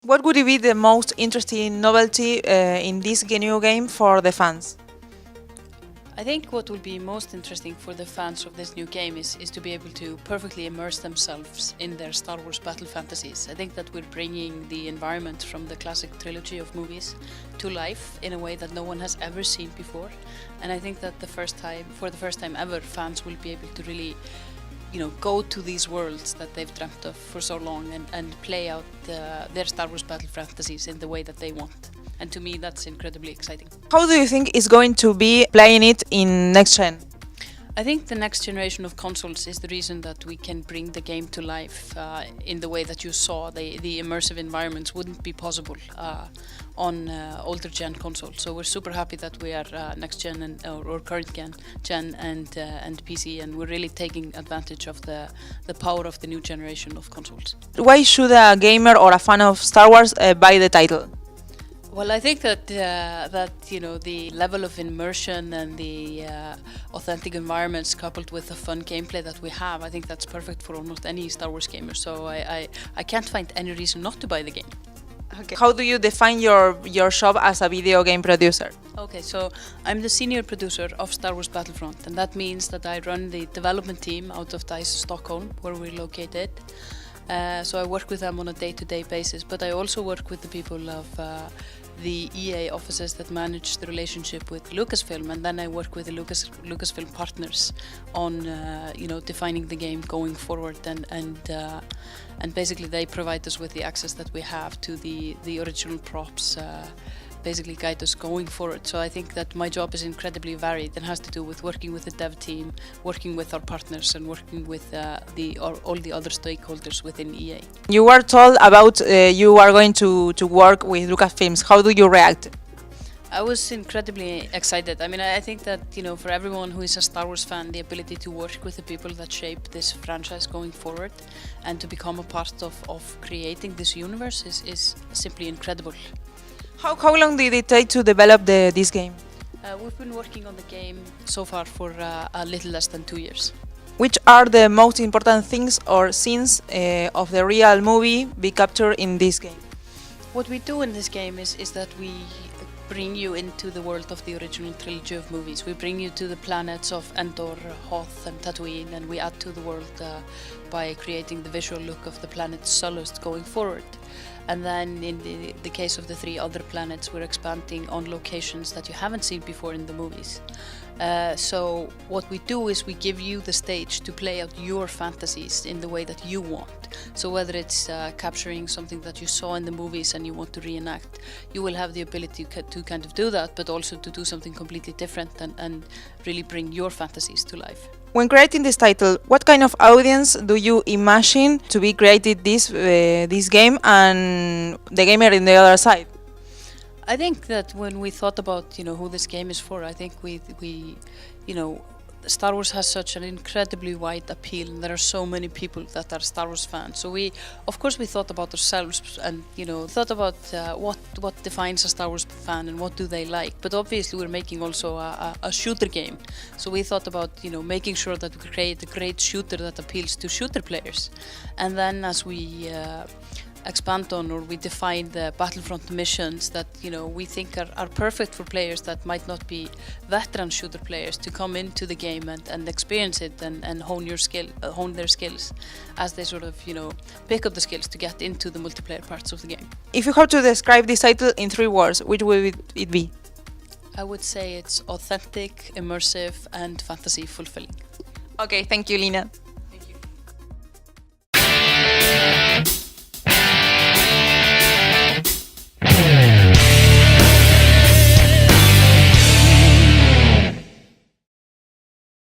What would be the most interesting novelty in this new game for the fans? I think what will be most interesting for the fans of this new game is to be able to perfectly immerse themselves in their Star Wars battle fantasies. I think that we're bringing the environment from the classic trilogy of movies to life in a way that no one has ever seen before. And I think that for the first time ever, fans will be able to really go to these worlds that they've dreamt of for so long and play out their Star Wars battle fantasies in the way that they want. And to me, that's incredibly exciting. How do you think is going to be playing it in next gen? I think the next generation of consoles is the reason that we can bring the game to life in the way that you saw. The immersive environments wouldn't be possible on older gen consoles. So we're super happy that we are next gen or current gen and PC, and we're really taking advantage of the power of the new generation of consoles. Why should a gamer or a fan of Star Wars buy the title? Well, I think that the level of immersion and the authentic environments coupled with the fun gameplay that we have, I think that's perfect for almost any Star Wars gamer. So I can't find any reason not to buy the game. Okay. How do you define your job as a video game producer? Okay, so I'm the senior producer of Star Wars Battlefront, and that means that I run the development team out of DICE Stockholm, where we're located. So I work with them on a day-to-day basis, but I also work with the people of the EA offices that manage the relationship with Lucasfilm, and then I work with the Lucasfilm partners on defining the game going forward, and basically they provide us with the access that we have to the original props, basically guide us going forward. So I think that my job is incredibly varied and has to do with working with the dev team, working with our partners, and working with all the other stakeholders within EA. You were told about you are going to work with Lucasfilm. How do you react? I was incredibly excited. I mean, I think that, for everyone who is a Star Wars fan, the ability to work with the people that shape this franchise going forward and to become a part of creating this universe is simply incredible. How long did it take to develop this game? We've been working on the game so far for a little less than 2 years. Which are the most important things or scenes of the real movie be captured in this game? What we do in this game is that we bring you into the world of the original trilogy of movies. We bring you to the planets of Endor, Hoth and Tatooine, and we add to the world by creating the visual look of the planet Sullust going forward. And then in the case of the 3 other planets, we're expanding on locations that you haven't seen before in the movies. So what we do is we give you the stage to play out your fantasies in the way that you want. So whether it's capturing something that you saw in the movies and you want to reenact, you will have the ability to kind of do that, but also to do something completely different and really bring your fantasies to life. When creating this title, what kind of audience do you imagine to be created this game and the gamer in the other side? I think that when we thought about who this game is for, I think we Star Wars has such an incredibly wide appeal, and there are so many people that are Star Wars fans. So we thought about ourselves and thought about what defines a Star Wars fan and what do they like. But obviously we're making also a shooter game. So we thought about making sure that we create a great shooter that appeals to shooter players. And then as we expand on, or we define the Battlefront missions that we think are perfect for players that might not be veteran shooter players to come into the game and experience it and hone their skills as they sort of pick up the skills to get into the multiplayer parts of the game. If you had to describe this title in 3 words, which would it be? I would say it's authentic, immersive and fantasy fulfilling. Okay, thank you, Lina.